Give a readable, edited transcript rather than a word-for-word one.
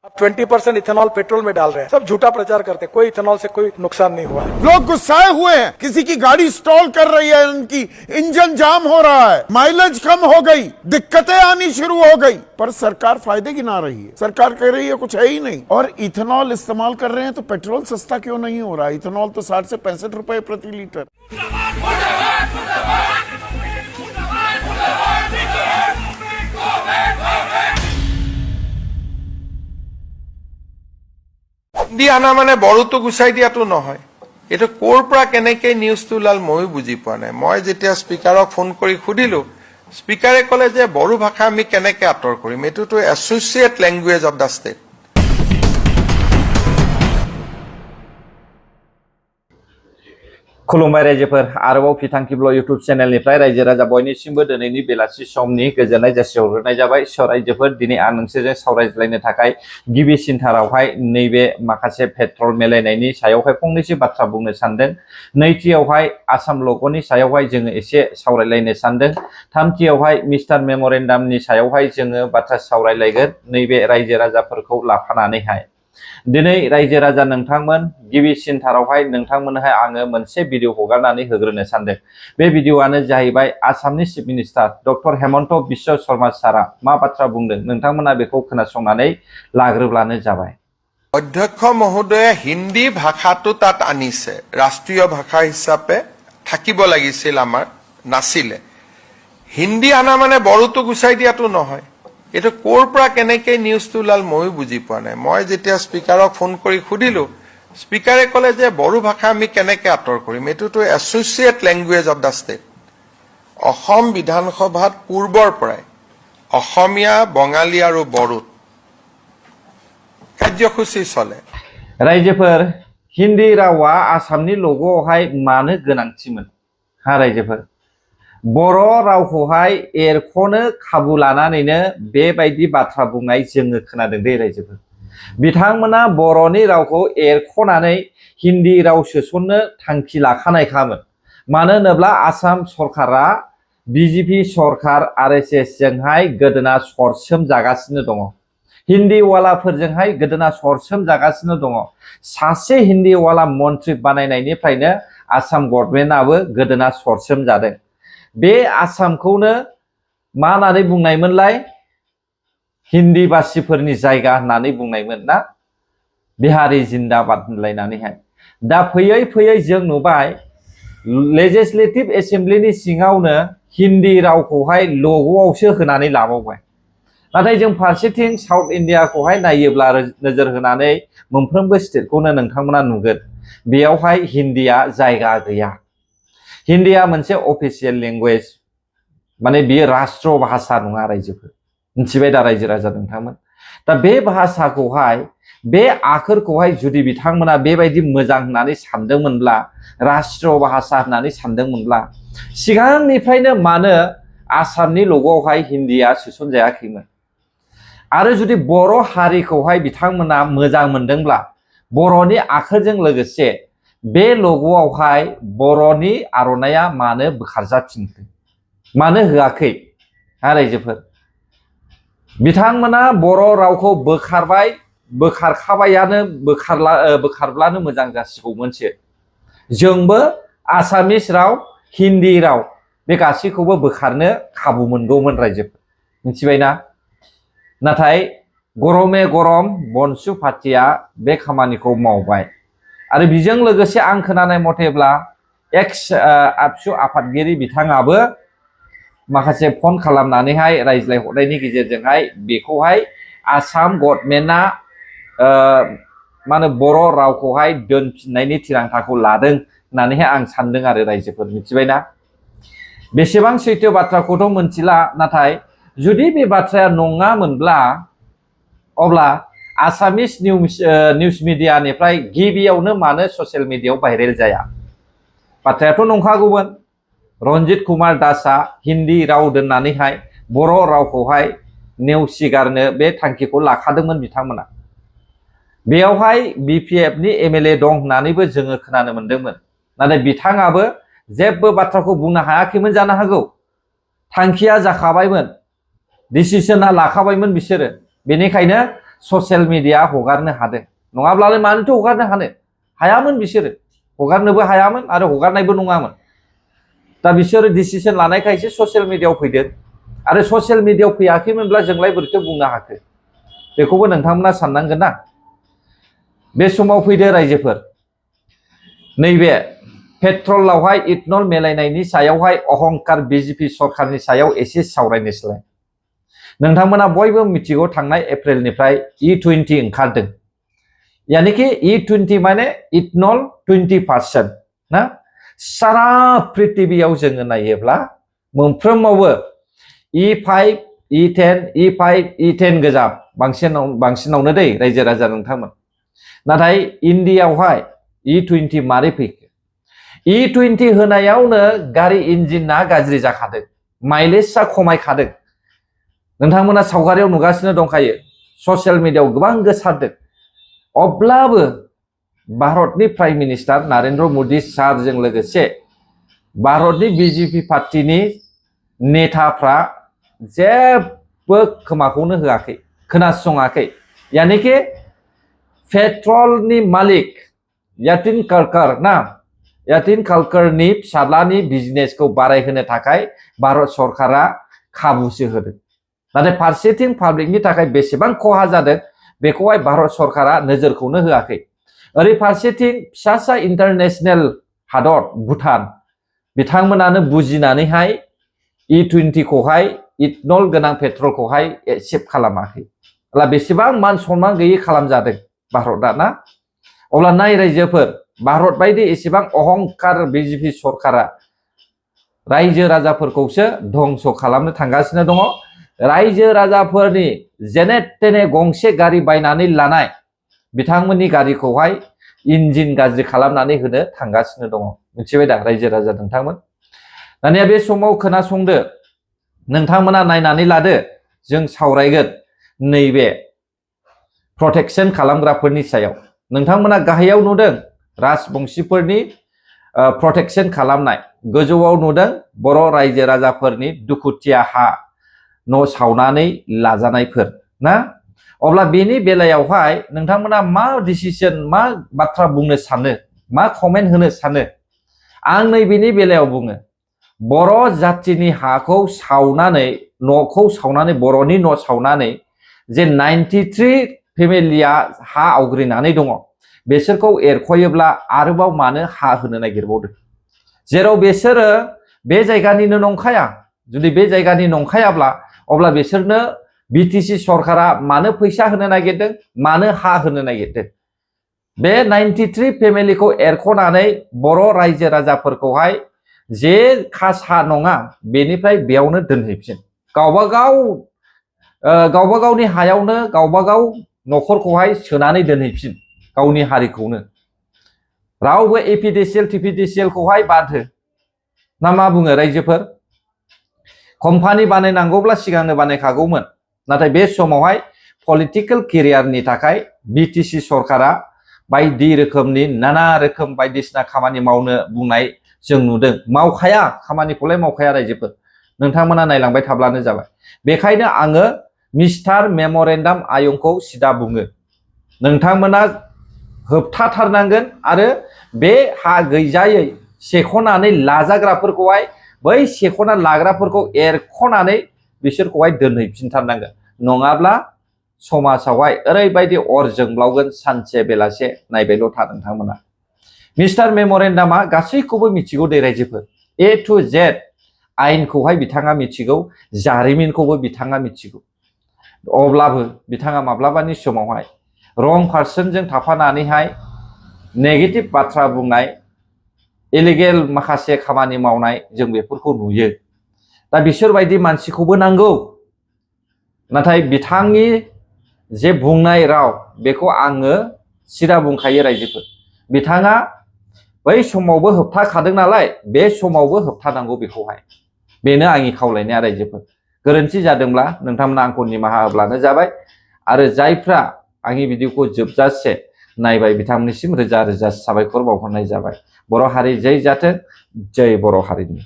20% ethanol petrol में डाल रहे हैं, सब झूठा प्रचार करते हैं, कोई इथेनॉल से कोई नुकसान नहीं हुआ है। लोग गुस्साए हुए हैं, किसी की गाड़ी स्टॉल कर रही है, उनकी इंजन जाम हो रहा है, माइलेज कम हो गई, दिक्कतें आनी शुरू हो गई, पर सरकार फायदे गिना रही है। सरकार कह रही है कुछ है ही नहीं। और इथेनॉल इस्तेमाल कर रहे हैं तो पेट्रोल सस्ता क्यों नहीं हो रहा? इथेनॉल तो 60 से 65 रुपए प्रति लीटर। আনা মানে বড়োটো গুচাই দিয়াটো নহয়, এইটো ক'ৰ পৰা কেনেকে নিউজটো ওলাল ময়ো বুজি পোৱা নাই। মই যেতিয়া স্পিকাৰক ফোন কৰি সুধিলো, স্পিকাৰে ক'লে যে বড়ো ভাষা আমি কেনেকে আঁতৰ কৰিম, এইটোতো associate language of the state. खुलुमबाय रायजोफोर, आरोबाव फिथांखिब्ल इउटुब चेनेलनिफ्राय रायजो राजा बयनिसिमबो दिनैनि बेलासि समनि गोजोननाय जासिहरग्रोनाय जाबाय। रायजोफोर, दिनै आं नोंसोरजों सावरायज्लायनो थाखाय गिबिसिनथारावहाय नैबे माखासे पेट्रल मेलायनायनि सायावहाय फंनैसो बाथ्रा बुंनो सानदों। नैथियावहाय आसाम लग'नि सायावहाय जोङो एसे सावरायलायनो सानदों। थामथियावहाय मिस्टार मेम'रेन्डामनि सायावहाय जोङो बाथ्रा सावरायलायगोन नैबे रायजो राजाफोरखौ लाफानानैहाय। दिनै रायजो राजा नोंथांमोन, गिबिसिनथारावहाय नोंथांमोनहाय आङो मोनसे भिडिअ हगारनानै होग्रोनो सानदों। बे भिडिअआनो जाहैबाय आसामनि chief minister doctor Hemant Biswa Sharma सारा मा बाथ्रा बुंदों, नोंथांमोना बेखौ खोनासंनानै लाग्रोब्लानो जाबाय। অধ্যক্ষ মহোদয়ে হিন্দী ভাষাটো তাত আনিছে, ৰাষ্ট্ৰীয় ভাষা হিচাপে থাকিব লাগিছিল, আমাৰ নাছিলে। হিন্দী আনা মানে বড়োটো গুচাই দিয়াটো নহয়, এইটো ক'ৰ পৰা কেনেকে নিউজটো ওলাল ময়ো বুজি পোৱা নাই। মই যেতিয়া স্পিকাৰক ফোন কৰি সুধিলো, স্পিকাৰে ক'লে যে বড়ো ভাষা আমি কেনেকে আঁতৰ কৰিম, এইটোতো associate language of the state. Assam বিধানসভাত পূৰ্বৰ পৰাই অসমীয়া, বঙালী আৰু বড়োত কাৰ্যসূচী চলে। रायजोफोर, हिन्दी रावा आसामनि लग'आवहाय मानो गोनांथिमोन? रायजोफोर, बर' रावखौहाय एरख'नो खाबु लानानैनो बेबायदि बाथ्रा बुंनाय जोङो खोनादों दे रायजोफोर। बिथांमोना बर'नि रावखौ एरख'नानै हिन्दी राव सोसननो थांखि लाखानायखामोन। मानो होनोब्ला आसाम सरकारा बिजेपि सरकार RSS जोंहाय गोदोना सरसोम जागासिनो दङ। हिन्दीवालाफोरजोंहाय गोदोना सरसोम जागासिनो दङ। सासे हिन्दीवाला मन्त्रि बानायनायनिफ्रायनो आसाम गभर्नमेन्टआबो गोदोना सरसोम जादों। बे आसामखौनो मा होननानै बुंनायमोनलाय? हिन्दी बासिफोरनि जायगा होननानै बुंनायमोन ना, बिहारी जिन्दाबाद होनलायनानैहाय। दा फैयै फैयै जों नुबाय लेजिस्लेटिभ एसेम्ब्लिनि सिङावनो हिन्दी रावखौहाय लग'आवसो होनानै लाबावबाय। नाथाय जों फारसेथिं साउथ इन्डियाखौहाय नायोब्ला नोजोर होनानै मोनफ्रोमबो स्टेटखौनो नोंथांमोना नुगोन बेयावहाय हिन्दीया जायगा गैया। हिन्दीया मोनसे अफिसियेल लेंगुवेज, माने बियो राष्ट्र भाषा नङा रायजोफोर। मिथिबाय दा रायजो राजा नोंथांमोन? दा बे भाषाखौहाय, बे आखरखौहाय जुदि बिथांमोना बेबायदि मोजां होननानै सानदोंमोनब्ला, राष्ट्र भाषा होननानै सानदोंमोनब्ला, सिगांनिफ्रायनो मानो आसामनि लग'आवहाय हिन्दीया सोसनजायाखैमोन? आरो जुदि बर' हारिखौहाय बिथांमोना मोजां मोनदोंब्ला, बर'नि आखरजों लोगोसे बे लग'आवहाय बर'नि आर'नाइया मानो बोखारजाफिनखो? मानो होआखै? रायजोफोर, बिथांमोना बर' रावखौ बोखारबाय, बोखारखाबायानो, बोखारब्लानो मोजां जासिगौमोनसो। जोंबो आसामिस राव, हिन्दी राव बे गासैखौबो बोखारनो खाबु मोनगौमोन रायजोफोर। मिथिबायना? नाथाय गरमे गरम बनसु पार्टिया बे खामानिखौ मावबाय। आरो बेजों लोगोसे आं खोनानाय मथेब्ला एक्स आबसु आफादगिरि बिथाङाबो माखासे फन खालामनानैहाय रायज्लायहरनायनि गेजेरजोंहाय बेखौहाय आसाम गभर्नमेन्टआ मा होनो बर' रावखौहाय दोनफिननायनि थिरांथाखौ लादों होननानैहाय आं सानदों आरो रायजोफोर। मिथिबायना? बेसेबां सैथो बाथ्राखौथ' मोनथिला, नाथाय जुदि बे बाथ्राया नङामोनब्ला अब्ला आसामिस निउस मिडियानिफ्राय गिबियावनो मानो ससियेल मिडियायाव भाइरेल जाया? बाथ्रायाथ' नंखागौमोन। रन्जित कुमार दासआ हिन्दी राव दोननानैहाय बर' रावखौहाय नेवसिगारनो बे थांखिखौ लाखादोंमोन बिथांमोना। बेयावहाय BPFनि MLA दं होननानैबो जोङो खोनानो मोनदोंमोन। नाथाय बिथाङाबो जेबो बाथ्राखौ बुंनो हायाखैमोन जानो हागौ। थांखिया जाखाबायमोन, डिसिसना लाखाबायमोन बिसोरो। बेनिखायनो ससियेल मिडिया हगारनो हादों नङाब्लालाय मानोथो हगारनो हायामोन बिसोरो हगारनोबो हायामोन आरो हगारनायबो नङामोन दा बिसोरो डिसिजन लानायखायसो ससियेल मिडियायाव फैदों आरो ससियेल मिडियायाव फैयाखैमोनब्ला जोंलाय बोरैथो बुंनो हाखो बेखौबो नोंथांमोना साननांगोन ना बे समाव फैदो रायजोफोर नैबे पेट्रलावहाय इथनल मिलायनायनि सायावहाय अहंकार बिजेपि सरकारनि सायाव एसे सावरायनोसैलाय नोंथांमोना बयबो मिथिगौ थांनाय एप्रिलनिफ्राय E20 ओंखारदों यानिकि E20 माने इथनल 20% ना सारा पृथिबियाव जोङो नायोब्ला मोनफ्रोमावबो E5 E10 E5 E10 गोजा बांसिनावनो दै रायजो राजा नोंथांमोन नाथाय इन्डियायावहाय E20 मारै फैखो E20 होनायावनो गारि इन्जिना गाज्रि जाखादों माइलेजआ खमायखादों नोंथांमोना सावगारियाव नुगासिनो दंखायो ससियेल मिडियायाव गोबां गोसारदों अब्लाबो भारतनि प्राइम मिनिस्टार नरेन्द्र मदि सारजों लोगोसे भारतनि बिजेपि पार्टीनि नेताफ्रा जेबो खोमाखौनो होआखै खोनासङाखै यानिकि पेट्रलनि मालिक यातिन कालकारनि फिसाज्लानि बिजनेसखौ बारायहोनो थाखाय भारत सरकारा खाबुसो होदों नाथाय फारसेथिं पाब्लिकनि थाखाय बेसेबां खहा जादों बेखौहाय भारत सरकारा नोजोरखौनो होआखै ओरै फारसेथिं फिसासा इंटरनेशनल हादर भुटान बिथांमोनानो बुजिनानैहाय E20 खौहाय इथनल गोनां पेट्रलखौहाय एक्सेप्ट खालामाखै अब्ला बेसेबां मान सन्मान गैयै खालामजादों भारतआ ना अब्ला नाय रायजोफोर भारत बायदि एसेबां अहंकार बिजेपि सरकारा रायजो राजाफोरखौसो धंस खालामनो थांगासिनो दङ रायजो राजाफोरनि जेने तेने गंसे गारि बायनानै लानाय बिथांमोननि गारिखौहाय इन्जिन गाज्रि खालामनानै होनो थांगासिनो दङ मिथिबाय दा रायजो राजा नोंथांमोन दानिया बे समाव खोनासंदो नोंथांमोना नायनानै लादो जों सावरायगोन नैबे प्रटेक्शन खालामग्राफोरनि सायाव नोंथांमोना गाहायाव नुदों राजबंशीफोरनि प्रटेक्शन खालामनाय गोजौआव नुदों बर' रायजो राजाफोरनि दुखुथिया हा न' सावनानै लाजानायफोर ना अब्ला बेनि बेलायावहाय नोंथांमोना मा डिसिजन मा बाथ्रा बुंनो सानो मा कमेन्ट होनो सानो आं नैबेनि बेलायाव बुङो बर' जातिनि हाखौ सावनानै न'खौ सावनानै बर'नि न' सावनानै जे 93 फेमिलिया हा आवग्रिनानै दङ बेसोरखौ एरखयोब्ला आरोबाव मानो हा होनो नागिरबावदों जेराव बिसोरो बे जायगानिनो नंखाया जुदि बे जायगानि नंखायाब्ला अब्ला बिसोरनो बिटिसि सरकारा मानो फैसा होनो नागिरदों मानो हा होनो नागिरदों बे 93 फेमिलिखौ एरखनानै बर' रायजो राजाफोरखौहाय जे खास हा नङा बेनिफ्राय बेयावनो दोनहैफिन गावबा गावनि हायावनो गावबा गाव न'खरखौहाय सोनानै दोनहैफिन गावनि हारिखौनो रावबो एपिडिसिएल टिपिडिसिएलखौहाय बाद हो ना मा बुङो रायजोफोर कम्पानि बानायनांगौब्ला सिगांनो बानायखागौमोन नाथाय बे समावहाय पलिटिकल केरियारनि थाखाय बिटिसि सरकारा बायदि रोखोमनि नाना रोखोम बायदिसिना खामानि मावनो बुंनाय जों नुदों मावखाया खामानिखौलाय मावखाया रायजोफोर नोंथांमोना नायलांबाय थाब्लानो जाबाय बेखायनो आङो मिस्टार मेमरेन्डाम आयंखौ सिदा बुङो नोंथांमोना होबथाथारनांगोन आरो बे हा गैजायै सेखनानै लाजाग्राफोरखौहाय बै सेखना लाग्राफोरखौ एरखनानै बिसोरखौहाय दोनहैफिनथारनांगोन नङाब्ला समाजावहाय ओरैबायदि अर जोंब्लावगोन सानसे बेलासे नायबायल' था नोंथांमोना मिस्टार मेमरेन्डामा गासैखौबो मिथिगौ दे रायजोफोर A to Z आयेनखौहाय बिथाङा मिथिगौ जारिमिनखौबो बिथाङा मिथिगौ अब्लाबो बिथाङा माब्लाबानि समावहाय रं पार्सनजों थाफानानैहाय नेगेटिभ बाथ्रा बुंनाय इलिगेल माखासे खामानि मावनाय जों बेफोरखौ नुयो दा बिसोरबायदि मानसिखौबो नांगौ नाथाय बिथांनि जे बुंनाय राव बेखौ आङो सिदा बुंखायो रायजोफोर बिथाङा बै समावबो होबथाखादों नालाय बे समावबो होबथानांगौ बेखौहाय बेनो आंनि खावलायनाया रायजोफोर गोरोन्थि जादोंब्ला नोंथांमोना आंखौ निमाहा होब्लानो जाबाय आरो जायफ्रा आंनि भिडिअखौ जोबजासे नायबाय बिथांमोननिसिम रोजा रोजा साबायखर बावहरनाय जाबाय बर' हारि जै जाथों जै बर' हारिनि